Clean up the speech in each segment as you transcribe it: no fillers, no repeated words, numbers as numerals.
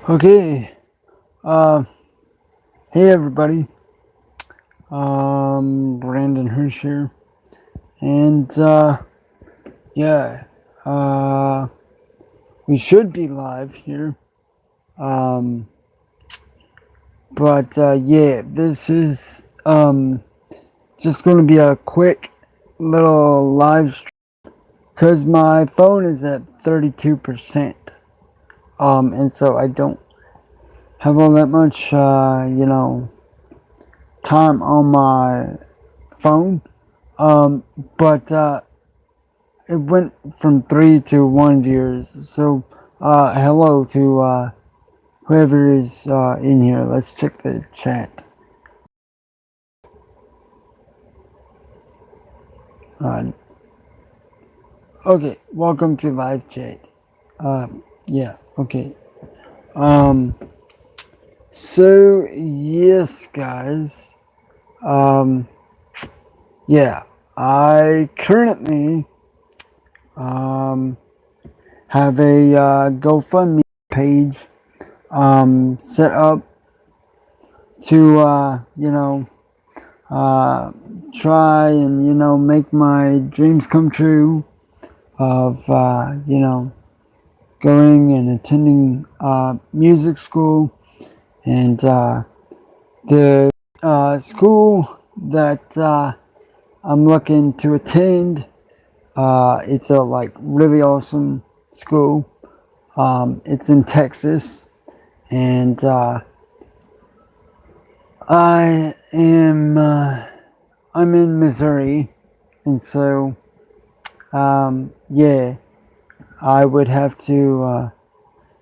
Okay. Uh, hey everybody. Brandon Hirsch here, and yeah, uh, we should be live here. Um, but yeah, this is just going to be a quick little live stream because my phone is at 32%. And so I don't have all that much, time on my phone. But it went from 3 to 1 viewers. So, hello to whoever is in here. Let's check the chat. Uh, okay, welcome to live chat. Yeah, okay. Um, so yes, guys. Um, yeah, I currently have a GoFundMe page set up to try and make my dreams come true of going and attending music school, and the school that I'm looking to attend. It's a really awesome school. It's in Texas, and I am I'm in Missouri, and so yeah, I would have to.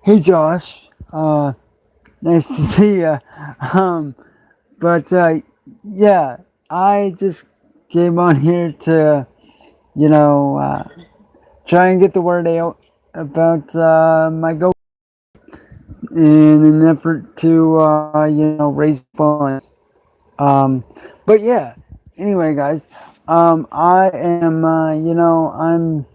Hey, Josh, nice to see you. Um, but yeah, I just came on here to you know try and get the word out about my go in an effort to raise funds. But yeah, anyway, guys, I am I'm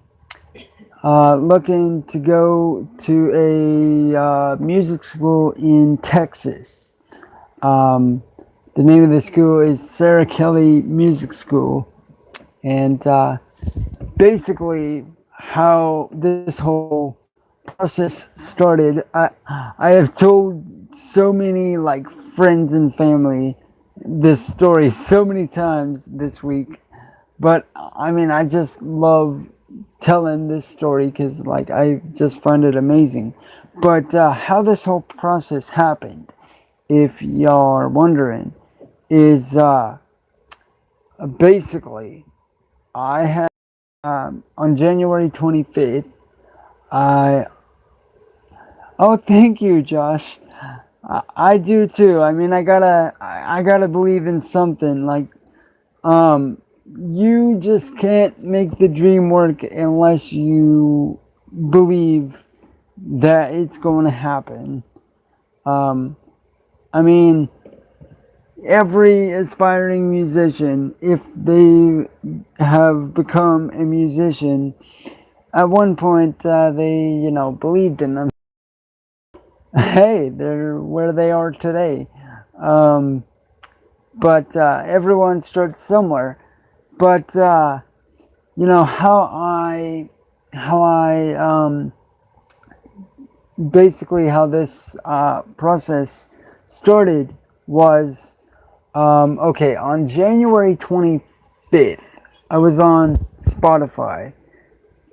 looking to go to a music school in Texas. The name of the school is Sarah Kelly Music School, and basically how this whole process started, I have told so many friends and family this story so many times this week, but I mean I just love telling this story because I just find it amazing. But how this whole process happened, if y'all are wondering, is basically I had on January 25th. I Oh, thank you, Josh. I do too. I mean, I gotta believe in something. You just can't make the dream work unless you believe that it's going to happen. I mean, every aspiring musician, if they have become a musician, at one point they, believed in them. Hey, they're where they are today. Um, but everyone starts somewhere. But how I basically how this process started was okay. On January 25th, I was on Spotify,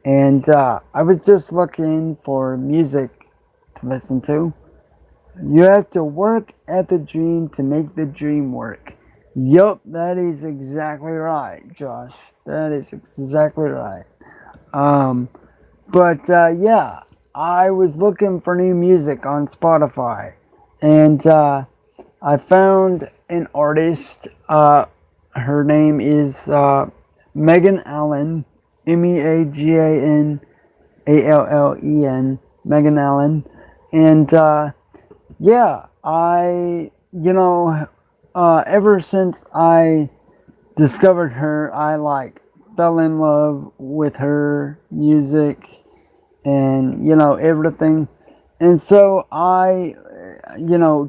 and I was just looking for music to listen to. You have to work at the dream to make the dream work. Yup, that is exactly right, Josh. That is exactly right. Um, but yeah, I was looking for new music on Spotify, and I found an artist. Her name is Megan Allen, Meagan Allen, Megan Allen, and yeah, ever since I discovered her, I fell in love with her music and everything. And so I,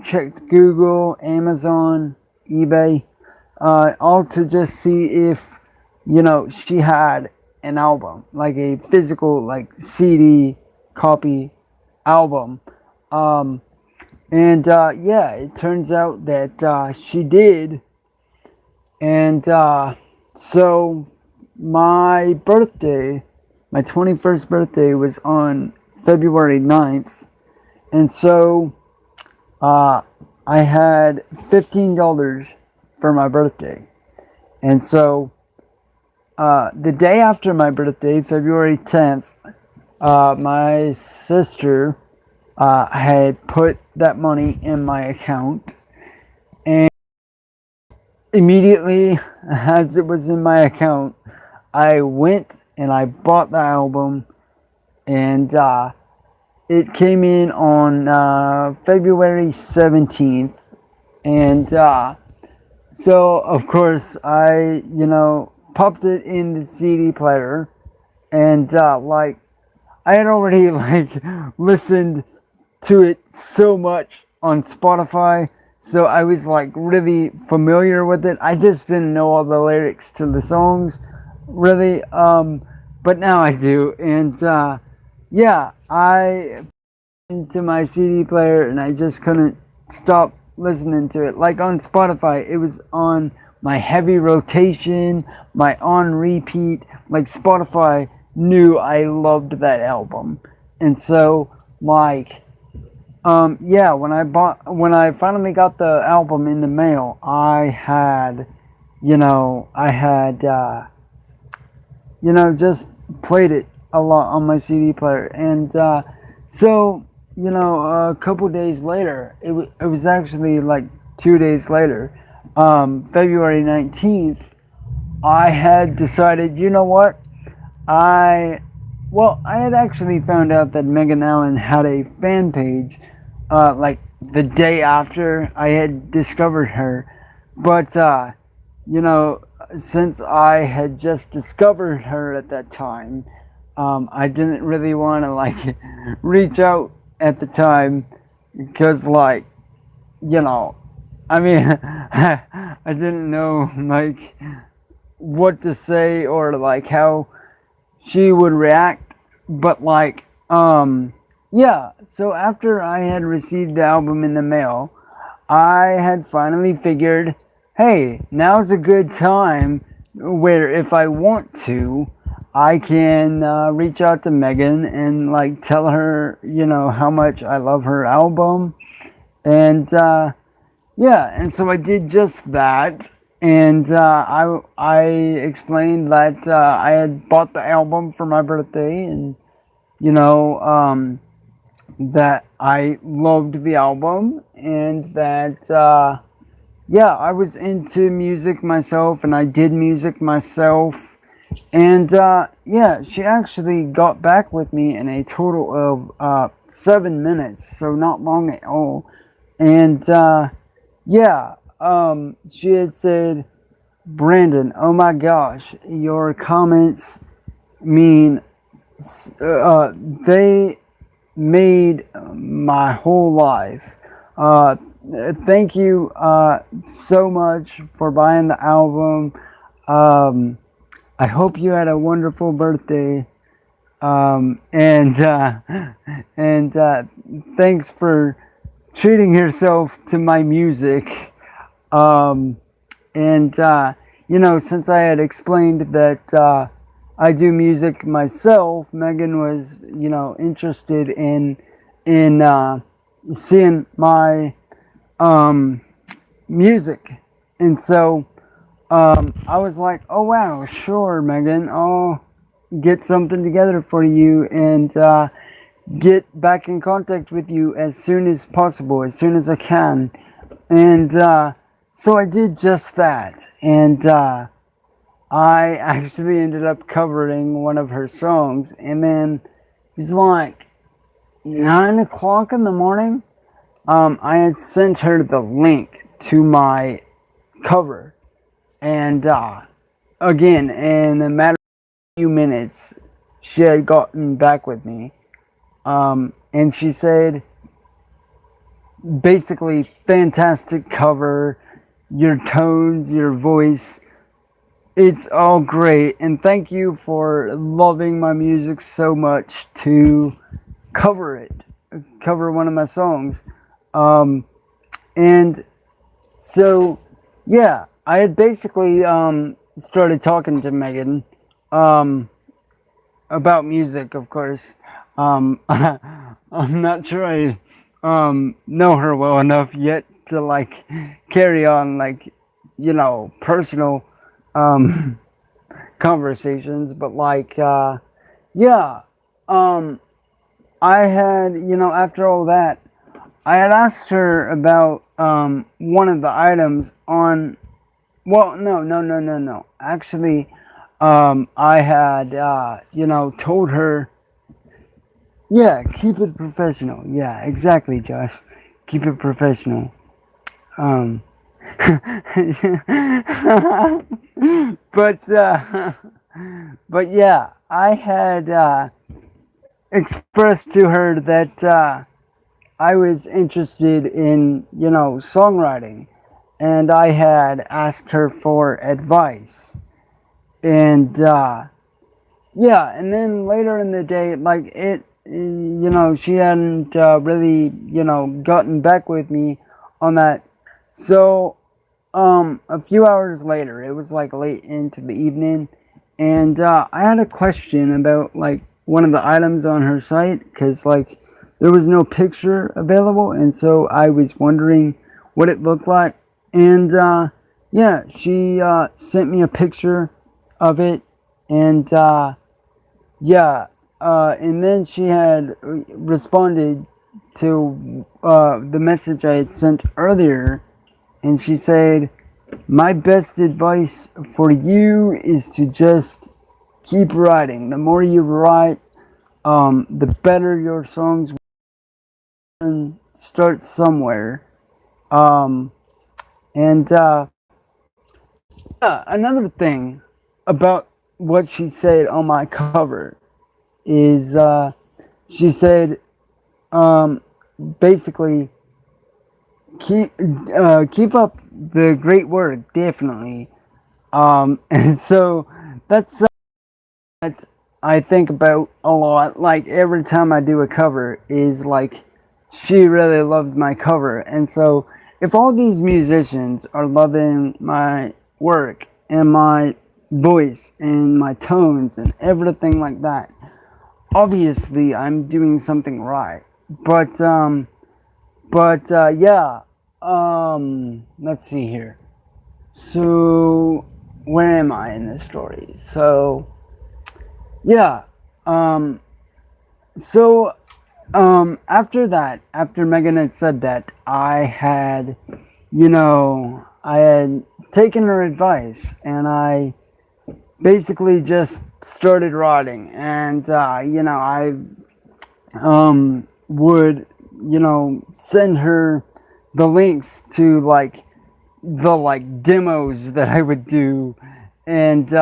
checked Google, Amazon, eBay, all to just see if, she had an album, like a physical, like CD copy album. Um, and yeah, it turns out that she did. And so my birthday, my 21st birthday, was on February 9th. And so uh, I had $15 for my birthday. And so the day after my birthday, February 10th, my sister had put that money in my account. And immediately, as it was in my account, I went and I bought the album. And it came in on February 17th. And so, of course, I, popped it in the CD player. And, I had already, listened to it so much on Spotify. So I was, really familiar with it. I just didn't know all the lyrics to the songs, really. But now I do. And, yeah, I into my CD player and I just couldn't stop listening to it. Like on Spotify, it was on my heavy rotation, my on repeat. Like Spotify knew I loved that album. And so yeah, when I finally got the album in the mail, I had just played it a lot on my CD player. And so, a couple days later, it was actually like 2 days later, February 19th, I had decided, you know what? I had actually found out that Megan Allen had a fan page, like the day after I had discovered her. But, you know, since I had just discovered her at that time, I didn't really want to reach out at the time because I mean, I didn't know what to say or how she would react. But yeah, so after I had received the album in the mail, I had finally figured, hey, now's a good time where if I want to, I can reach out to Megan and tell her, how much I love her album. And yeah, and so I did just that. And I explained that I had bought the album for my birthday, and you know that I loved the album, and that yeah, I was into music myself, and I did music myself. And yeah, she actually got back with me in a total of 7 minutes, so not long at all. And yeah, she had said, Brandon, oh my gosh, your comments mean, they made my whole life. Thank you so much for buying the album. I hope you had a wonderful birthday. And thanks for treating yourself to my music. And since I had explained that I do music myself, Megan was interested in seeing my music. And so I was like, oh wow, sure, Megan, I'll get something together for you and get back in contact with you as soon as possible, as soon as I can. And so I did just that. And I actually ended up covering one of her songs. And then it was like 9 o'clock in the morning. I had sent her the link to my cover. And again, in a matter of a few minutes, she had gotten back with me. and she said, basically, fantastic cover, your tones, your voice, it's all great, and thank you for loving my music so much to cover it, cover one of my songs. And so, yeah, I had basically started talking to Megan about music, of course. I'm not sure I know her well enough yet to like carry on like, personal conversations, but like, yeah, I had, after all that, I had asked her about one of the items on. Well, no. Actually, I had, told her, yeah, keep it professional. Yeah, exactly, Josh. Keep it professional. Um, but, but yeah, I had expressed to her that I was interested in, songwriting, and I had asked her for advice. And yeah, and then later in the day, like she hadn't really, gotten back with me on that. So a few hours later, it was like late into the evening, and I had a question about like one of the items on her site because like there was no picture available, and so I was wondering what it looked like. And yeah, she sent me a picture of it, and yeah, and then she had responded to the message I had sent earlier, and she said, my best advice for you is to just keep writing. The more you write, the better your songs will start somewhere. Um, and yeah, another thing about what she said on my cover is she said basically keep up the great work, definitely. And so that's something that I think about a lot. Like every time I do a cover, is like she really loved my cover, and so if all these musicians are loving my work and my voice and my tones and everything like that, obviously I'm doing something right. But yeah, let's see here. So where am I in this story? So yeah, um, so after that, after Megan had said that, I had taken her advice, and I basically just started writing, and I would send her the links to like the like demos that I would do, and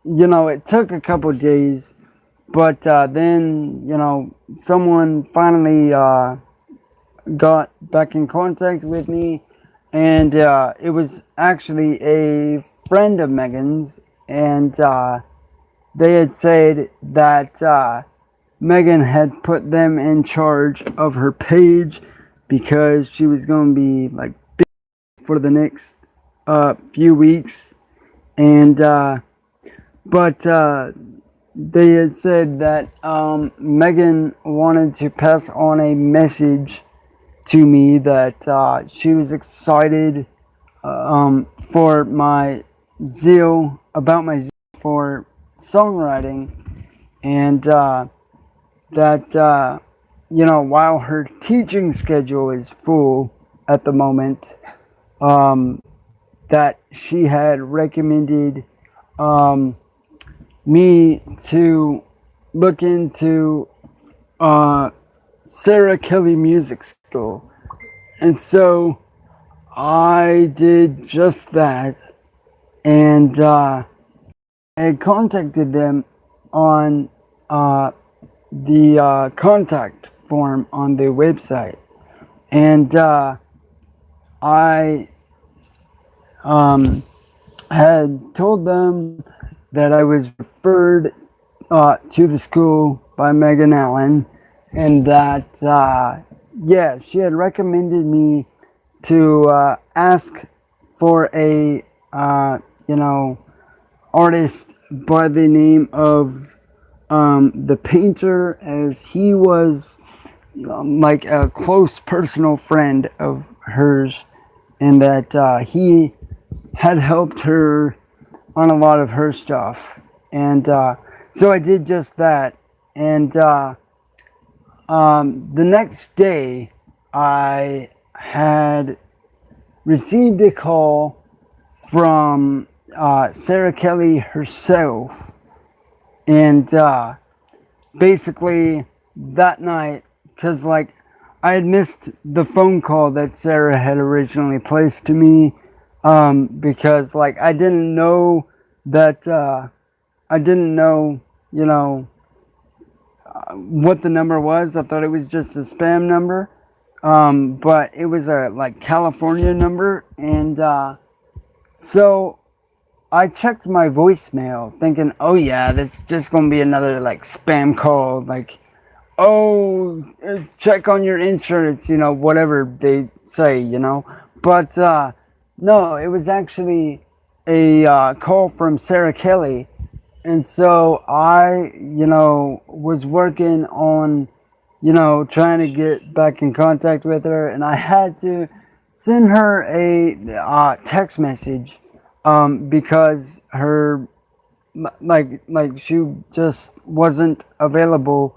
it took a couple of days, but then someone finally got back in contact with me, and it was actually a friend of Megan's, and they had said that Megan had put them in charge of her page because she was going to be like for the next few weeks, and but they had said that Megan wanted to pass on a message to me that she was excited for my zeal, about my zeal for songwriting, and that while her teaching schedule is full at the moment, that she had recommended me to look into Sarah Kelly Music School. And so I did just that, and I had contacted them on the contact form on the website, and I had told them that I was referred to the school by Megan Allen, and that yeah, she had recommended me to ask for a you know, artist by the name of the painter, as he was like a close personal friend of hers, and that he had helped her on a lot of her stuff. And so I did just that. And the next day, I had received a call from Sarah Kelly herself. And basically, that night, because like I had missed the phone call that Sarah had originally placed to me, because like I didn't know that I didn't know, you know, what the number was. I thought it was just a spam number, but it was a like California number, and so I checked my voicemail, thinking, oh yeah, this is just gonna be another like spam call, like, oh, check on your insurance, you know, whatever they say, you know. But no, it was actually a call from Sarah Kelly. And so I, you know, was working on, you know, trying to get back in contact with her. And I had to send her a text message because her, like she just wasn't available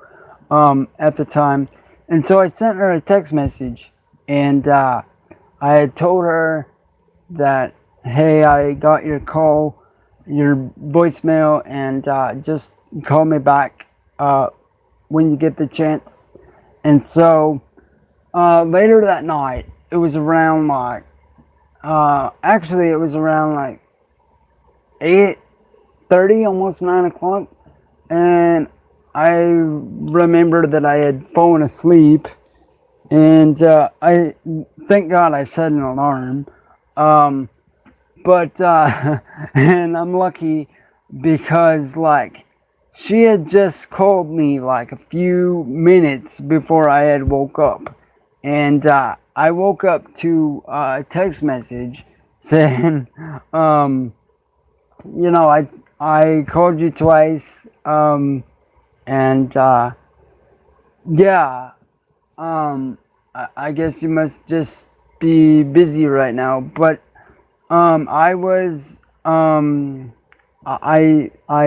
at the time. And so I sent her a text message, and I had told her that, hey, I got your call, your voicemail, and just call me back when you get the chance. And so later that night, it was around like, actually it was around like 8:30, almost 9 o'clock, and I remembered that I had fallen asleep, and I thank God I set an alarm, but and I'm lucky because like she had just called me like a few minutes before I had woke up, and I woke up to a text message saying, you know, I called you twice, and yeah, I guess you must just be busy right now. But I was I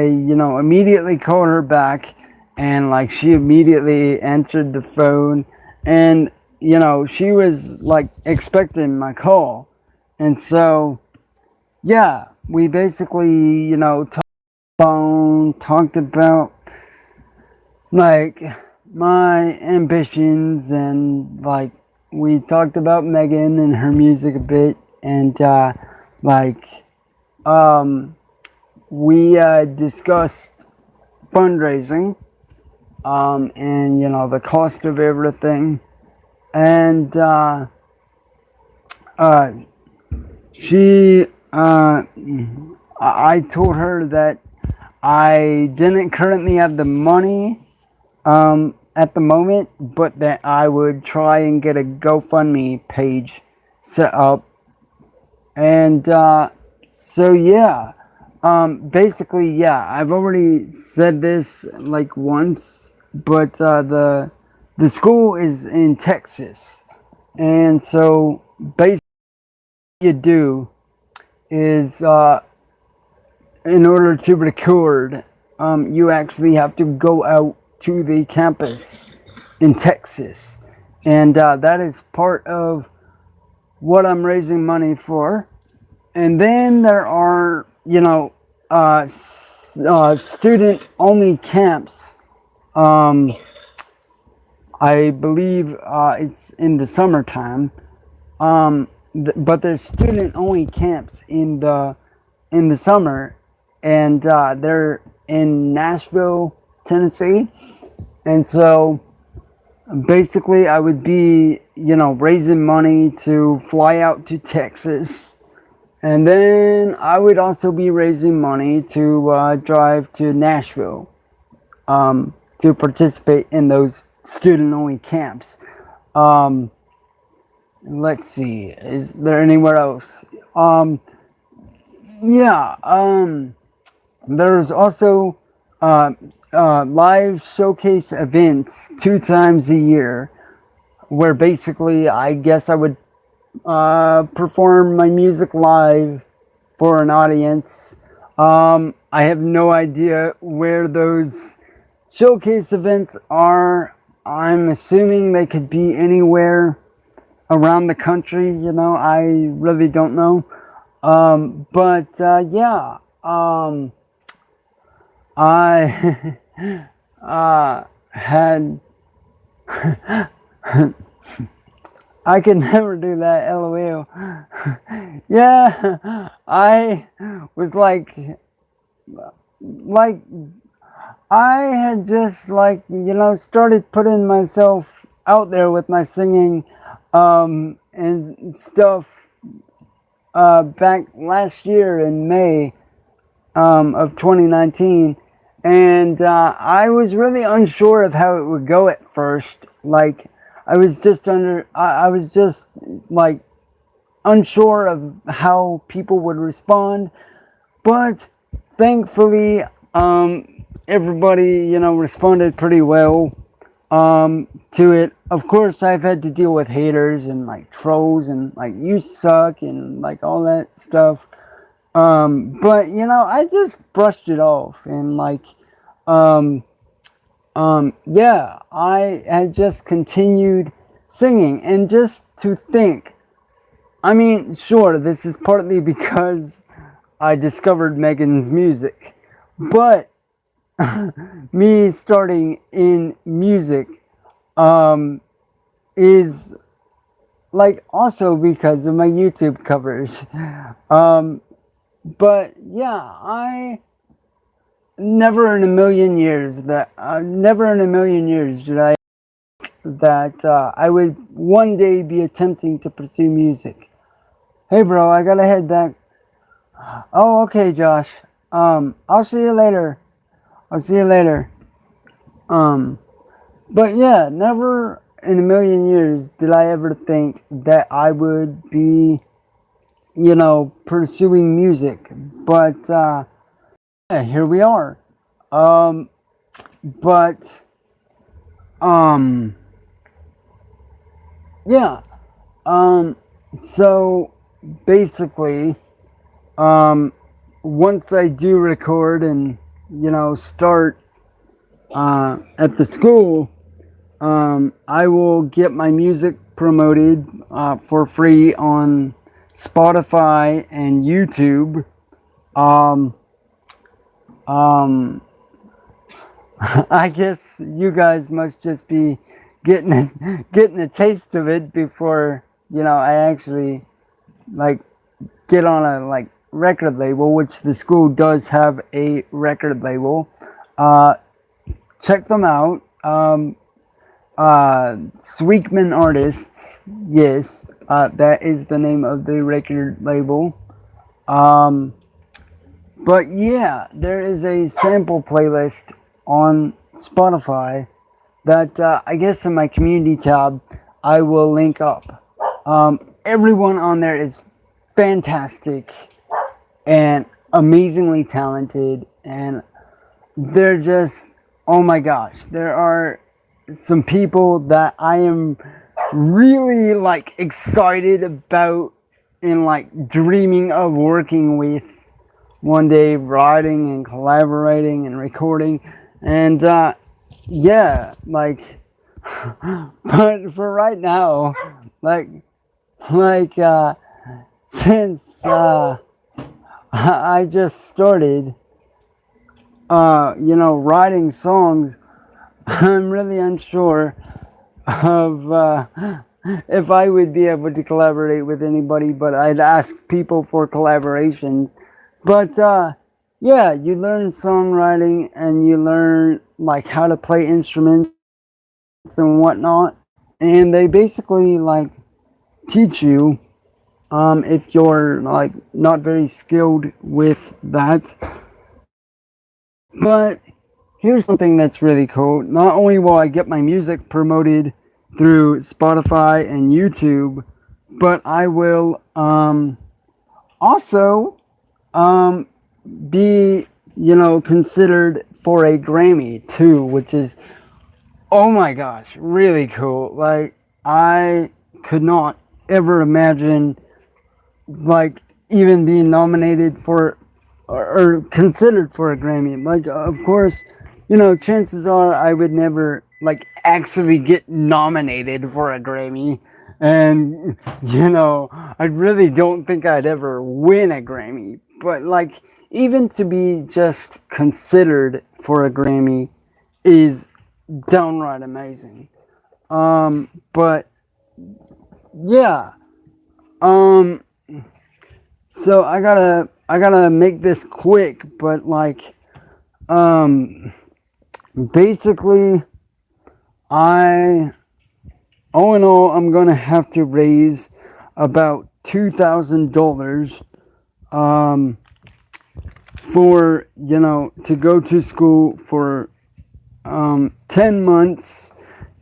you know, immediately called her back, and like she immediately answered the phone, and you know, she was like expecting my call, and so yeah, we basically, you know, talked about like my ambitions, and like we talked about Megan and her music a bit, and like we discussed fundraising, and you know, the cost of everything, and she I told her that I didn't currently have the money at the moment, but that I would try and get a GoFundMe page set up. And so yeah, basically, yeah, I've already said this like once, but the school is in Texas, and so basically what you do is in order to record, you actually have to go out to the campus in Texas, and that is part of what I'm raising money for. And then there are, you know, student only camps. I believe it's in the summertime, but there's student only camps in the summer, and they're in Nashville, Tennessee. And so basically I would be, raising money to fly out to Texas. And then I would also be raising money to drive to Nashville to participate in those student-only camps. Let's see, is there anywhere else? Yeah, there's also live showcase events 2 times a year where basically I guess I would perform my music live for an audience. I have no idea where those showcase events are. I'm assuming they could be anywhere around the country, I really don't know. But yeah, I had I could never do that, LOL. Yeah, I was like I had just started putting myself out there with my singing and stuff back last year in May of 2019, and I was really unsure of how it would go at first. Like I was just like unsure of how people would respond, but thankfully everybody responded pretty well to it. Of course, I've had to deal with haters and like trolls and like you suck and like all that stuff. But I just brushed it off and yeah, I had just continued singing. And just to think, I mean, sure, this is partly because I discovered Megan's music, but me starting in music is like also because of my YouTube covers. But yeah, I never in a million years did I that I would one day be attempting to pursue music. Hey bro, I gotta head back. Oh, okay, Josh. I'll see you later. But yeah, never in a million years did I ever think that I would be, pursuing music. But yeah, here we are. But yeah. So basically, once I do record and start at the school, I will get my music promoted for free on Spotify and YouTube. I guess you guys must just be getting a taste of it before I actually get on a record label, which the school does have a record label. Check them out. Sweekman Artists, yes, that is the name of the record label. But yeah, there is a sample playlist on Spotify that I guess in my community tab I will link up. Everyone on there is fantastic and amazingly talented, and they're just, oh my gosh, there are some people that I am really excited about and dreaming of working with one day, writing and collaborating and recording. And yeah, but for right now, since I just started writing songs, I'm really unsure of if I would be able to collaborate with anybody, but I'd ask people for collaborations. But yeah, you learn songwriting and you learn like how to play instruments and whatnot. And they basically like teach you if you're like not very skilled with that. But here's something that's really cool. Not only will I get my music promoted through Spotify and YouTube, but I will also be, considered for a Grammy too, which is, oh my gosh, really cool. Like, I could not ever imagine, like, even being nominated for or considered for a Grammy. Like, of course, chances are I would never, like, actually get nominated for a Grammy. And, I really don't think I'd ever win a Grammy. But, like, even to be just considered for a Grammy is downright amazing. But yeah. So I gotta make this quick, but like, basically, I all in all, I'm gonna have to raise about $2,000, for to go to school for 10 months,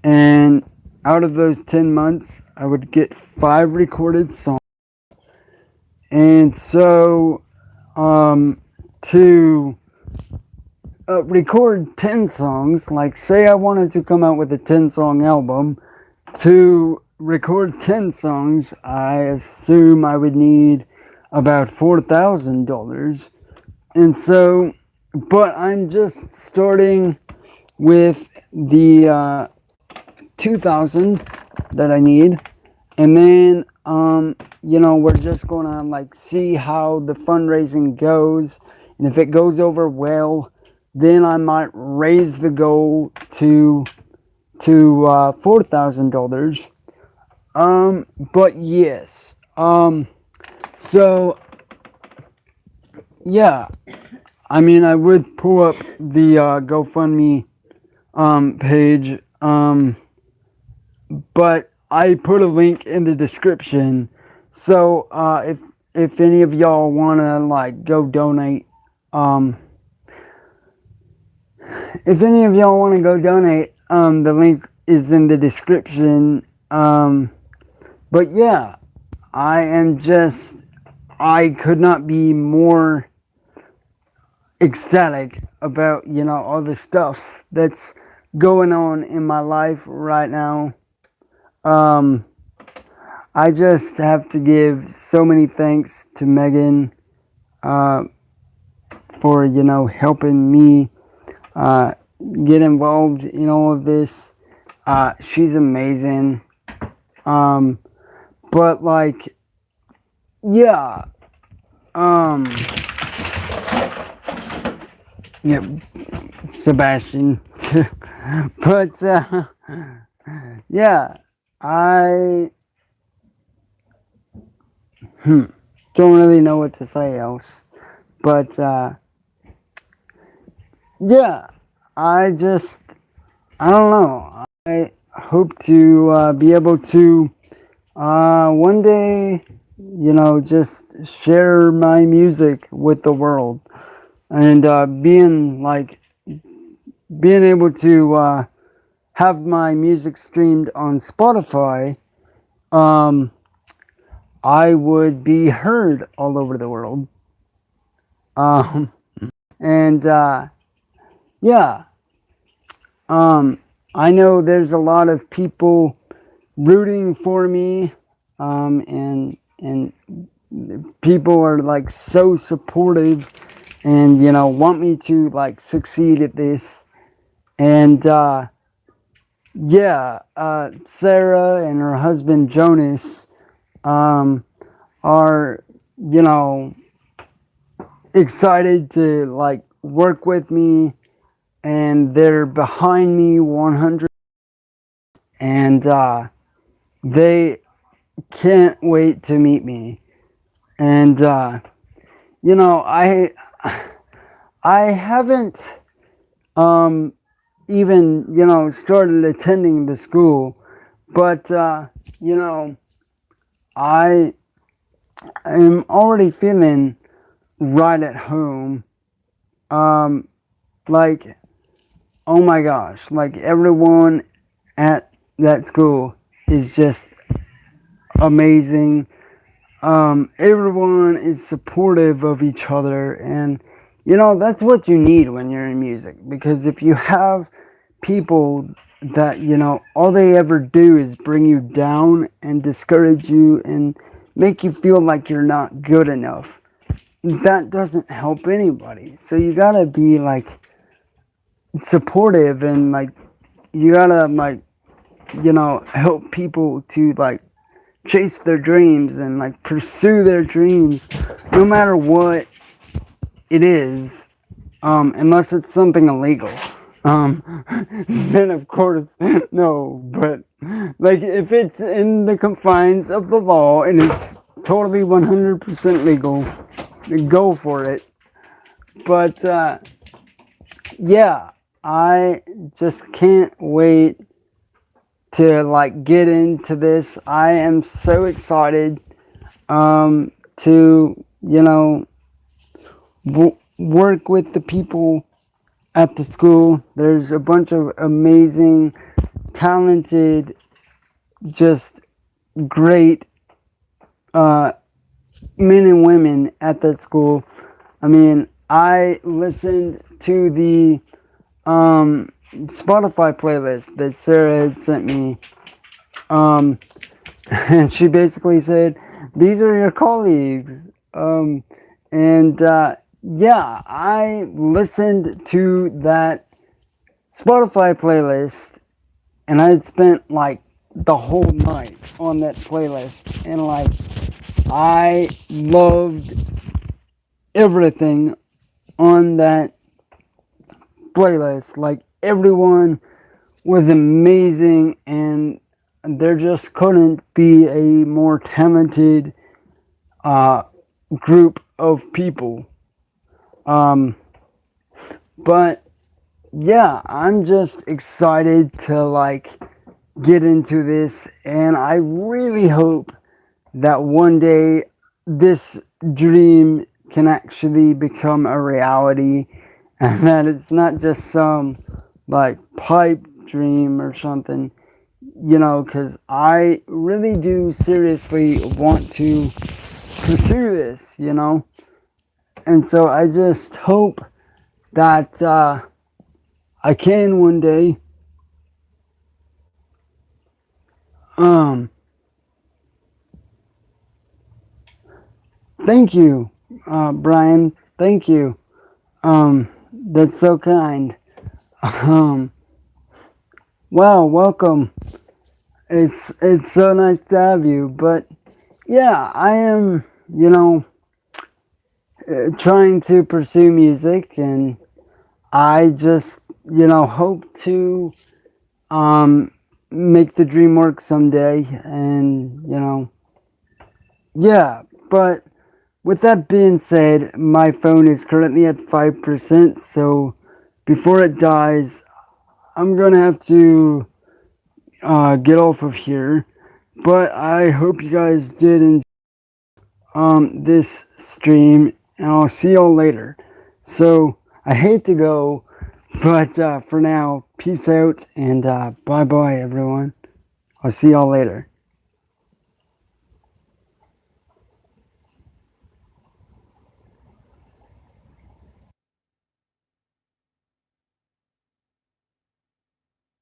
and out of those 10 months, I would get 5 recorded songs. And so, to record 10 songs, like say I wanted to come out with a 10-song album, to record 10 songs, I assume I would need about $4,000. And so, but I'm just starting with the 2,000 that I need, and then we're just gonna like see how the fundraising goes, and if it goes over well, then I might raise the goal to $4,000. But yes, so yeah, I mean, I would pull up the GoFundMe page, but I put a link in the description. So if any of y'all wanna like go donate, the link is in the description. But yeah, I could not be more ecstatic about all the stuff that's going on in my life right now. I just have to give so many thanks to Megan for helping me get involved in all of this. She's amazing. But like, yeah, yeah, Sebastian. But yeah, I don't really know what to say else. But yeah, I don't know. I hope to be able to one day, just share my music with the world, and being able to have my music streamed on Spotify, I would be heard all over the world. And yeah, I know there's a lot of people rooting for me, and people are like so supportive, and want me to like succeed at this. And yeah, Sarah and her husband Jonas are excited to like work with me, and they're behind me 100, and they can't wait to meet me. And I haven't even, started attending the school, but, I am already feeling right at home. Like, oh my gosh, like everyone at that school is just amazing. Everyone is supportive of each other, and that's what you need when you're in music. Because if you have people that all they ever do is bring you down and discourage you and make you feel like you're not good enough, that doesn't help anybody. So you gotta be like supportive, and like you gotta like help people to like chase their dreams and like pursue their dreams no matter what it is, unless it's something illegal. Then of course no, but like if it's in the confines of the law and it's totally 100% legal, go for it. But yeah, I just can't wait to like get into this. I am so excited to work with the people at the school. There's a bunch of amazing, talented, just great men and women at that school. I mean, I listened to the Spotify playlist that Sarah had sent me, and she basically said, "These are your colleagues." And yeah, I listened to that Spotify playlist, and I had spent like the whole night on that playlist, and like I loved everything on that playlist. Like everyone was amazing, and there just couldn't be a more talented group of people. But yeah, I'm just excited to like get into this, and I really hope that one day this dream can actually become a reality, and that it's not just some like pipe dream or something, because I really do seriously want to pursue this, and so I just hope that I can one day. Thank you, Brian. Thank you. That's so kind. Um, wow, welcome. It's so nice to have you. But yeah, I am, trying to pursue music, and I just, hope to make the dream work someday. And yeah. But with that being said, my phone is currently at 5%. So before it dies, I'm gonna have to get off of here. But I hope you guys did enjoy this stream, and I'll see y'all later. So I hate to go, but for now, peace out, and bye bye everyone. I'll see y'all later.